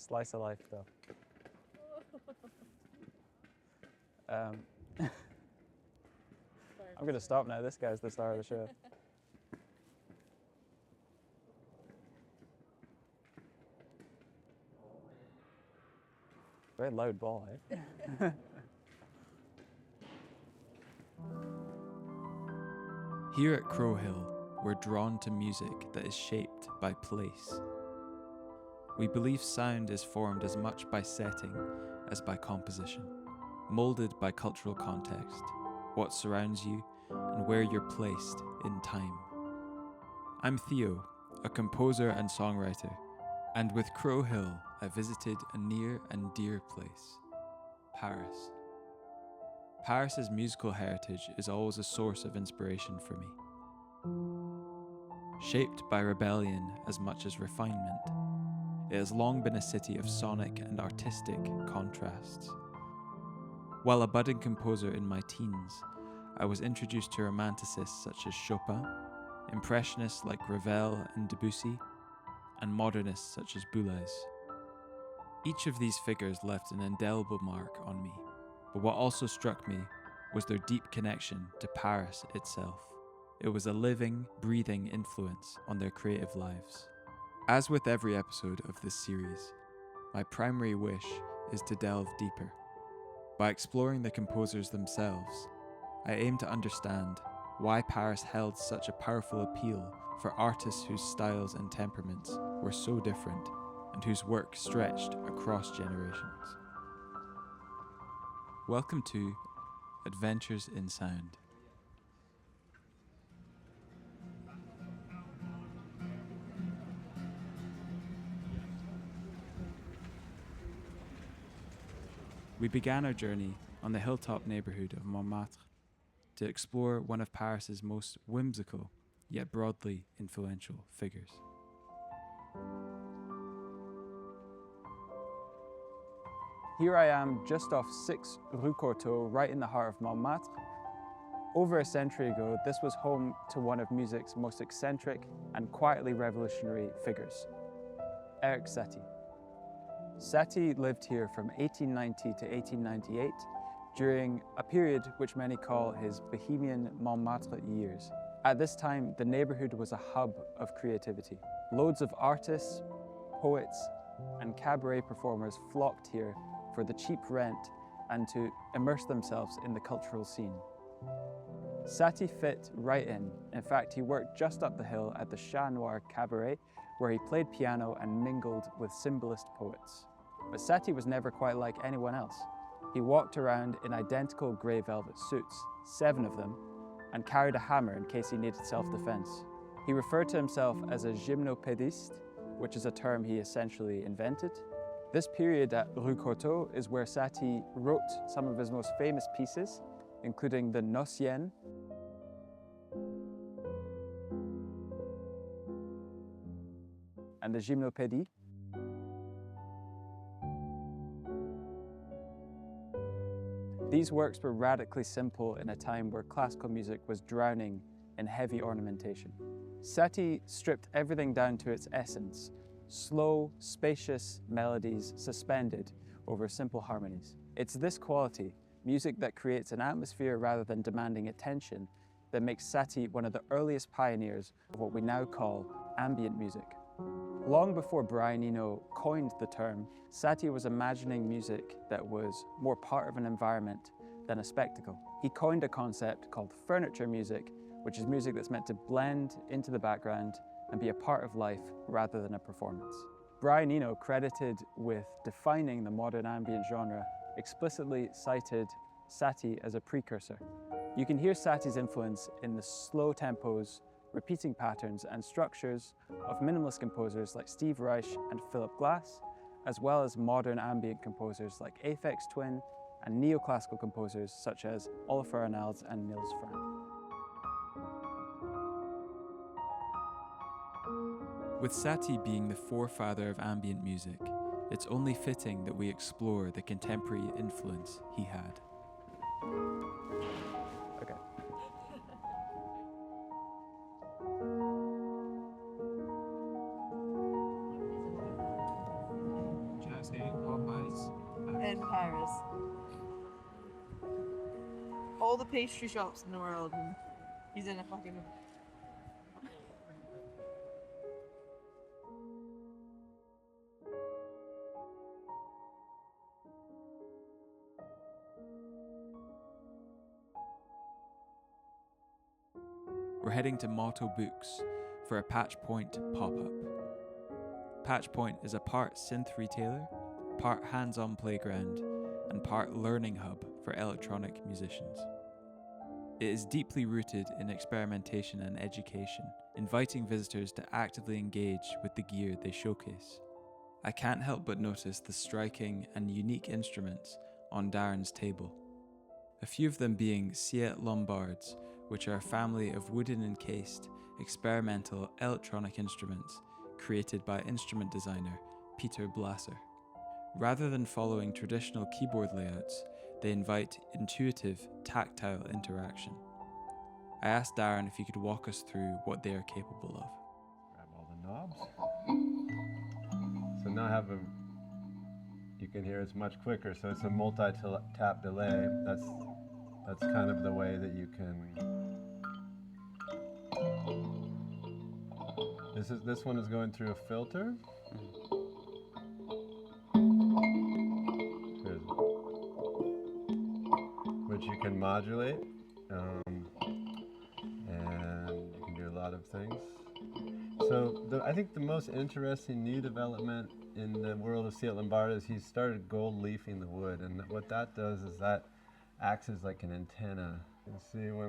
Slice of life, though. I'm going to stop now. This guy's the star of the show. Very loud ball, eh? Here at Crow Hill, we're drawn to music that is shaped by place. We believe sound is formed as much by setting as by composition, molded by cultural context, what surrounds you, and where you're placed in time. I'm Theo, a composer and songwriter, and with Crow Hill, I visited a near and dear place, Paris. Paris's musical heritage is always a source of inspiration for me. Shaped by rebellion as much as refinement, it has long been a city of sonic and artistic contrasts. While a budding composer in my teens, I was introduced to romanticists such as Chopin, impressionists like Ravel and Debussy, and modernists such as Boulez. Each of these figures left an indelible mark on me, but what also struck me was their deep connection to Paris itself. It was a living, breathing influence on their creative lives. As with every episode of this series, my primary wish is to delve deeper. By exploring the composers themselves, I aim to understand why Paris held such a powerful appeal for artists whose styles and temperaments were so different and whose work stretched across generations. Welcome to Adventures in Sound. We began our journey on the hilltop neighbourhood of Montmartre to explore one of Paris's most whimsical yet broadly influential figures. Here I am just off 6 Rue Courtauld, right in the heart of Montmartre. Over a century ago, this was home to one of music's most eccentric and quietly revolutionary figures, Erik Satie. Satie lived here from 1890 to 1898 during a period which many call his Bohemian Montmartre years. At this time, the neighbourhood was a hub of creativity. Loads of artists, poets, and cabaret performers flocked here for the cheap rent and to immerse themselves in the cultural scene. Satie fit right in. In fact, he worked just up the hill at the Chat Noir Cabaret, where he played piano and mingled with symbolist poets. But Satie was never quite like anyone else. He walked around in identical grey velvet suits, 7 of them, and carried a hammer in case he needed self-defense. He referred to himself as a gymnopédiste, which is a term he essentially invented. This period at Rue Courtauld is where Satie wrote some of his most famous pieces, including the Nocienne, and the Gymnopédie. These works were radically simple in a time where classical music was drowning in heavy ornamentation. Satie stripped everything down to its essence, slow, spacious melodies suspended over simple harmonies. It's this quality, music that creates an atmosphere rather than demanding attention, that makes Satie one of the earliest pioneers of what we now call ambient music. Long before Brian Eno coined the term, Satie was imagining music that was more part of an environment than a spectacle. He coined a concept called furniture music, which is music that's meant to blend into the background and be a part of life rather than a performance. Brian Eno, credited with defining the modern ambient genre, explicitly cited Satie as a precursor. You can hear Satie's influence in the slow tempos, repeating patterns and structures of minimalist composers like Steve Reich and Philip Glass, as well as modern ambient composers like Aphex Twin and neoclassical composers such as Olafur Arnalds and Nils Frahm. With Satie being the forefather of ambient music, it's only fitting that we explore the contemporary influence he had. Okay. Paris. All the pastry shops in the world, and he's in a fucking. We're heading to Motto Books for a Patch Point pop-up. Patch Point is a part synth retailer, part hands-on playground, and part learning hub for electronic musicians. It is deeply rooted in experimentation and education, inviting visitors to actively engage with the gear they showcase. I can't help but notice the striking and unique instruments on Darren's table. A few of them being Siet Lombards, which are a family of wooden encased, experimental electronic instruments created by instrument designer Peter Blasser. Rather than following traditional keyboard layouts, they invite intuitive, tactile interaction. I asked Darren if he could walk us through what they are capable of. Grab all the knobs. So now I have you can hear it's much quicker, so it's a multi-tap delay. That's kind of the way that you can. This one is going through a filter. Which you can modulate, and you can do a lot of things. So I think the most interesting new development in the world of Siet Lombard is he started gold leafing the wood, and what that does is that acts as like an antenna. You can see when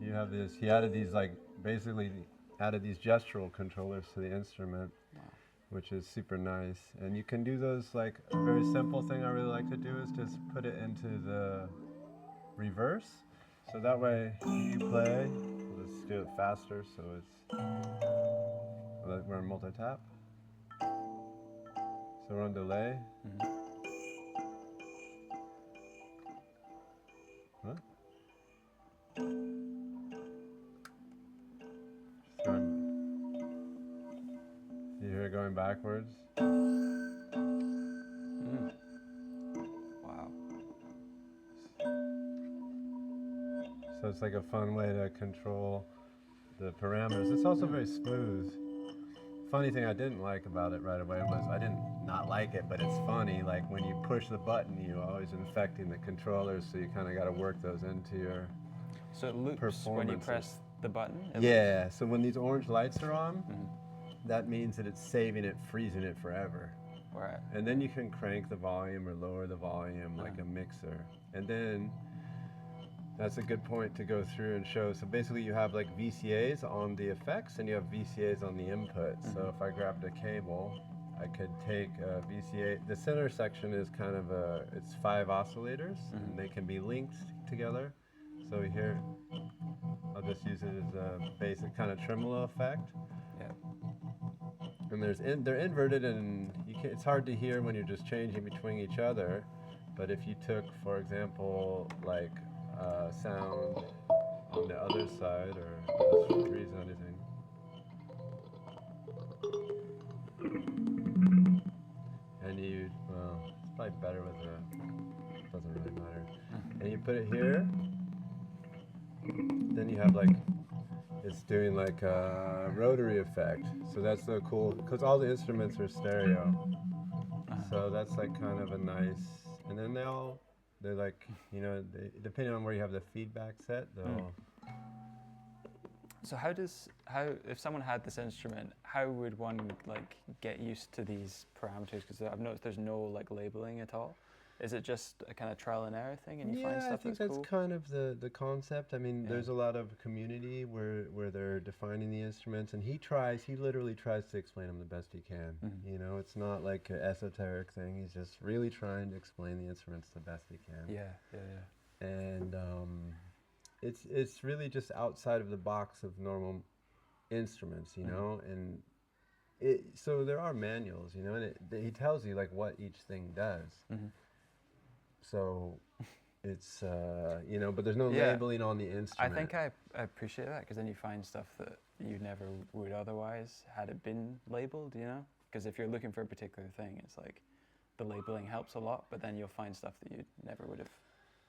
you have this, he added these basically added these gestural controllers to the instrument, which is super nice. And you can do those, like a very simple thing I really like to do is just put it into the reverse. So that way you play, let's do it faster so we're on multi-tap. So we're on delay. Huh? You hear it going backwards? Wow. So it's like a fun way to control the parameters. It's also very smooth. Funny thing I didn't like about it right away was I didn't not like it, but it's funny. Like when you push the button, you're always infecting the controllers, so you kind of got to work those into your. So it loops when you press the button? Yeah, so when these orange lights are on, that means that it's saving it, freezing it forever. Right. And then you can crank the volume or lower the volume like a mixer. And then that's a good point to go through and show. So basically you have like VCAs on the effects and you have VCAs on the input. So if I grabbed a cable, I could take a VCA. The center section is kind of it's 5 oscillators and they can be linked together. So here, I'll just use it as a basic kind of tremolo effect. Yeah. And they're inverted, and it's hard to hear when you're just changing between each other. But if you took, for example, like sound on the other side, or let's freeze anything. And well, it's probably better with doesn't really matter. And you put it here, then you have it's doing like a rotary effect. So that's so cool, because all the instruments are stereo. So that's like kind of a nice, and then they're like, depending on where you have the feedback set, they'll. So if someone had this instrument, how would one get used to these parameters? Because I've noticed there's no labeling at all. Is it just a kind of trial and error thing, and you find stuff I think that's cool? kind of the concept. I mean, there's a lot of community where they're defining the instruments, and he literally tries to explain them the best he can. It's not like an esoteric thing. He's just really trying to explain the instruments the best he can. Yeah. And it's really just outside of the box of normal instruments, and so there are manuals, and he tells you what each thing does. So it's you know, but there's no Yeah. labeling on the I instrument. think I appreciate that because then you find stuff that you never would otherwise had it been labeled, you know? Because if you're looking for a particular thing, it's like the labeling helps a lot, but then you'll find stuff that you never would have,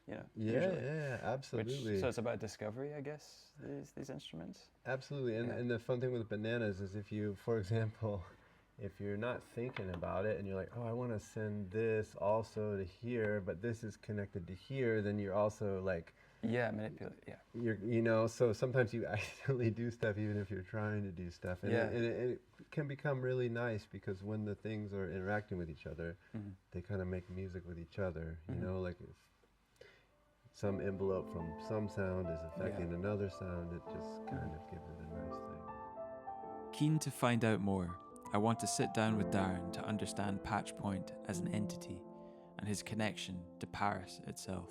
you know, usually. Yeah, absolutely. So it's about discovery, I guess, these instruments. Absolutely, Yeah. and the fun thing with bananas is if you, for example, if you're not thinking about it and you're like, oh, I want to send this also to here, but this is connected to here, then you're also like, Yeah, manipulate, yeah. you know, so sometimes you accidentally do stuff even if you're trying to do stuff, and, Yeah. it can become really nice because when the things are interacting with each other, Mhm. they kind of make music with each other, you Mhm. know, like if some envelope from some sound is affecting another sound, it just kind of gives it a nice thing. Keen to find out more, I want to sit down with Darren to understand Patch Point as an entity and his connection to Paris itself.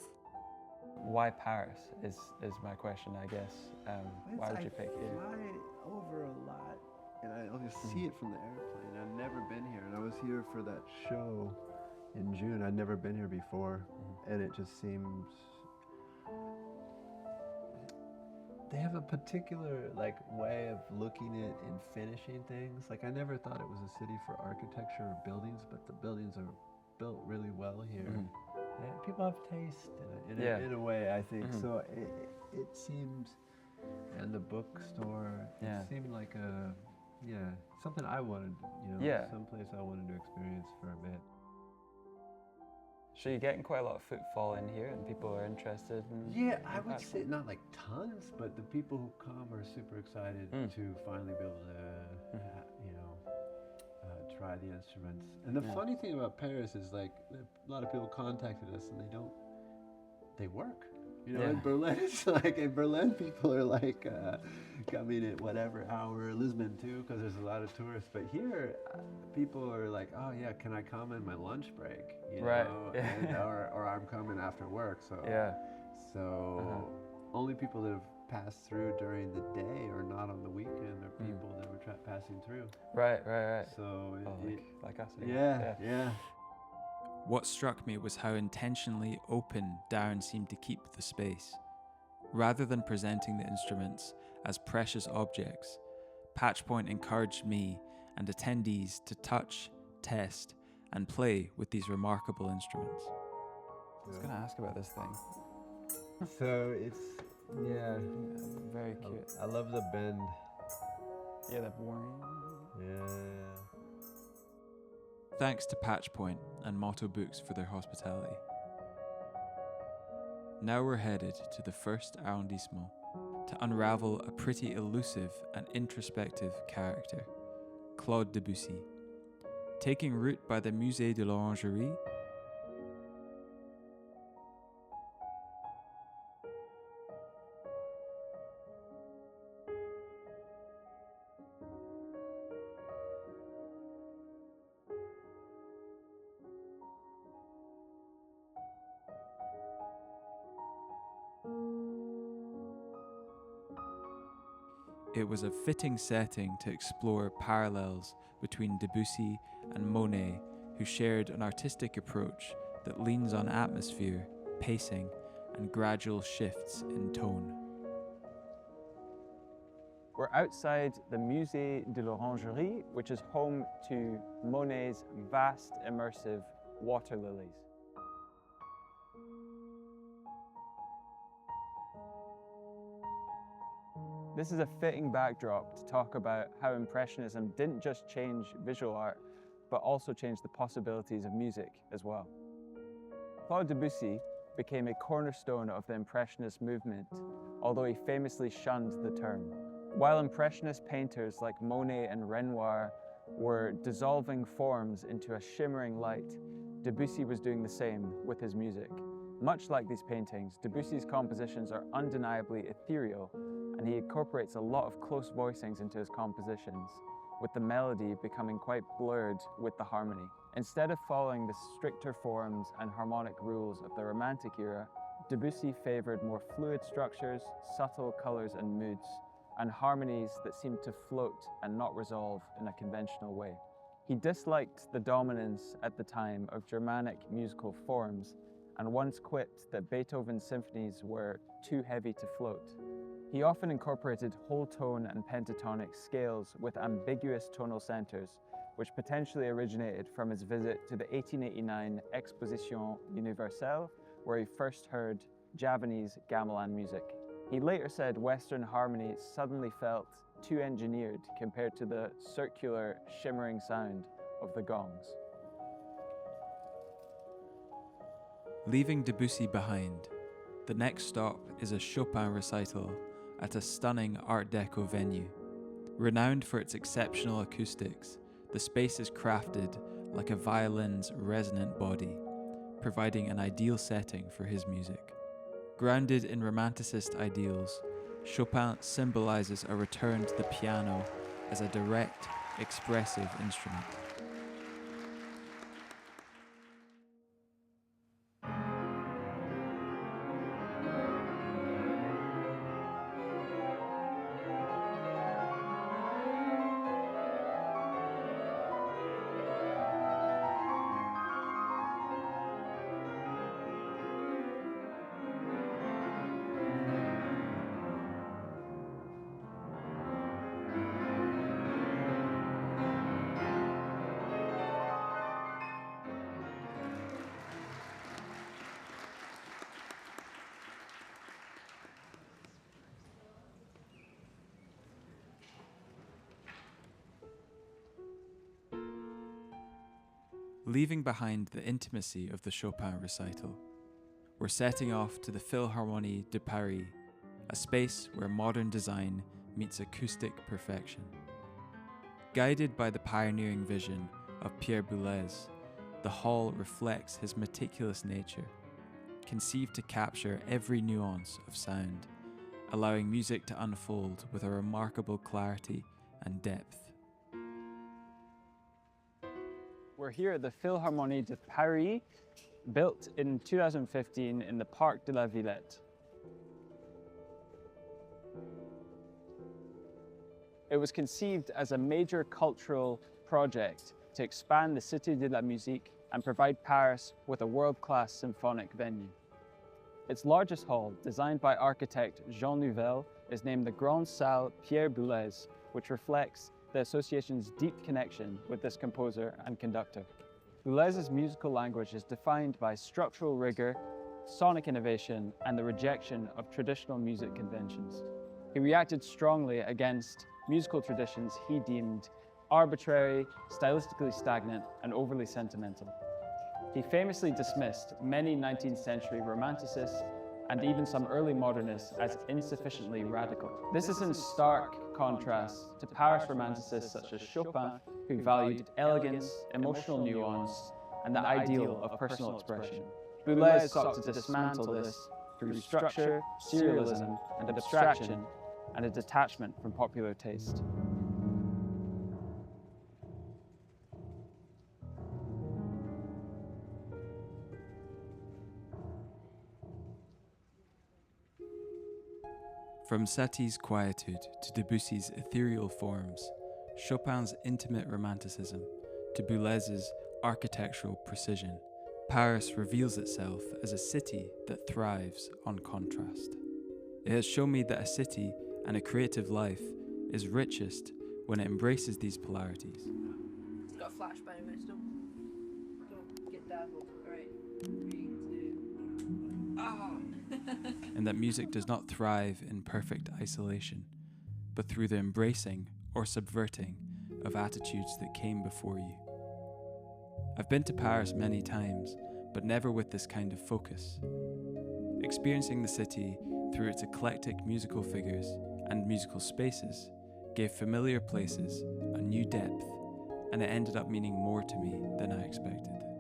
Why Paris is my question, I guess. Why would you pick here? I fly over a lot, and I always see it from the airplane. I've never been here, and I was here for that show in June. I'd never been here before, and it just seems they have a particular like way of looking at and finishing things. Like I never thought it was a city for architecture or buildings, but the buildings are built really well here. Mhm. And people have taste Yeah. in a way, I think. Mhm. So it seems, and the bookstore, Yeah. it seemed like something I wanted, you know, Yeah. someplace I wanted to experience for a bit. So you're getting quite a lot of footfall in here and people are interested in Yeah, I in would Patch say Point? not like tons, but the people who come are super excited to finally be able to, you know, try the instruments. And the funny thing about Paris is like a lot of people contacted us and they work. You know, Yeah. in Berlin, it's like in Berlin, people are like coming at whatever hour. Lisbon too, because there's a lot of tourists. But here, people are like, oh yeah, can I come in my lunch break? You Right, know? yeah. And, or I'm coming after work. So Yeah. so only people that have passed through during the day or not on the weekend are people that were passing through. Right. So Oh, like us. yeah. What struck me was how intentionally open Darren seemed to keep the space. Rather than presenting the instruments as precious objects, Patch Point encouraged me and attendees to touch, test, and play with these remarkable instruments. I was gonna ask about this thing. So it's Very cute. I love the bend. Yeah, that boring. Yeah. Thanks to Patch Point and Motto Books for their hospitality. Now we're headed to the first arrondissement to unravel a pretty elusive and introspective character, Claude Debussy. Taking route by the Musée de l'Orangerie, it was a fitting setting to explore parallels between Debussy and Monet, who shared an artistic approach that leans on atmosphere, pacing, and gradual shifts in tone. We're outside the Musée de l'Orangerie, which is home to Monet's vast immersive water lilies. This is a fitting backdrop to talk about how Impressionism didn't just change visual art, but also changed the possibilities of music as well. Claude Debussy became a cornerstone of the Impressionist movement, although he famously shunned the term. While Impressionist painters like Monet and Renoir were dissolving forms into a shimmering light, Debussy was doing the same with his music. Much like these paintings, Debussy's compositions are undeniably ethereal, and he incorporates a lot of close voicings into his compositions, with the melody becoming quite blurred with the harmony. Instead of following the stricter forms and harmonic rules of the Romantic era, Debussy favored more fluid structures, subtle colors and moods, and harmonies that seemed to float and not resolve in a conventional way. He disliked the dominance at the time of Germanic musical forms and once quipped that Beethoven's symphonies were too heavy to float. He often incorporated whole tone and pentatonic scales with ambiguous tonal centers, which potentially originated from his visit to the 1889 Exposition Universelle, where he first heard Javanese gamelan music. He later said Western harmony suddenly felt too engineered compared to the circular, shimmering sound of the gongs. Leaving Debussy behind, the next stop is a Chopin recital at a stunning Art Deco venue. Renowned for its exceptional acoustics, the space is crafted like a violin's resonant body, providing an ideal setting for his music. Grounded in Romanticist ideals, Chopin symbolizes a return to the piano as a direct, expressive instrument. Leaving behind the intimacy of the Chopin recital, we're setting off to the Philharmonie de Paris, a space where modern design meets acoustic perfection. Guided by the pioneering vision of Pierre Boulez, the hall reflects his meticulous nature, conceived to capture every nuance of sound, allowing music to unfold with a remarkable clarity and depth. We're here at the Philharmonie de Paris, built in 2015 in the Parc de la Villette. It was conceived as a major cultural project to expand the Cité de la Musique and provide Paris with a world-class symphonic venue. Its largest hall, designed by architect Jean Nouvel, is named the Grande Salle Pierre Boulez, which reflects the association's deep connection with this composer and conductor. Boulez's musical language is defined by structural rigor, sonic innovation, and the rejection of traditional music conventions. He reacted strongly against musical traditions he deemed arbitrary, stylistically stagnant, and overly sentimental. He famously dismissed many 19th century romanticists and even some early modernists as insufficiently radical. This is in stark contrast to Paris romanticists such as Chopin, who valued elegance, emotional nuance, and the ideal of personal expression. Boulez sought to dismantle this through structure, serialism, and abstraction, and a detachment from popular taste. From Satie's quietude to Debussy's ethereal forms, Chopin's intimate romanticism to Boulez's architectural precision, Paris reveals itself as a city that thrives on contrast. It has shown me that a city and a creative life is richest when it embraces these polarities. It's got a flashbang in it. Don't get dazzled. Alright. 3, 2. Ah! And that music does not thrive in perfect isolation, but through the embracing or subverting of attitudes that came before you. I've been to Paris many times, but never with this kind of focus. Experiencing the city through its eclectic musical figures and musical spaces gave familiar places a new depth, and it ended up meaning more to me than I expected.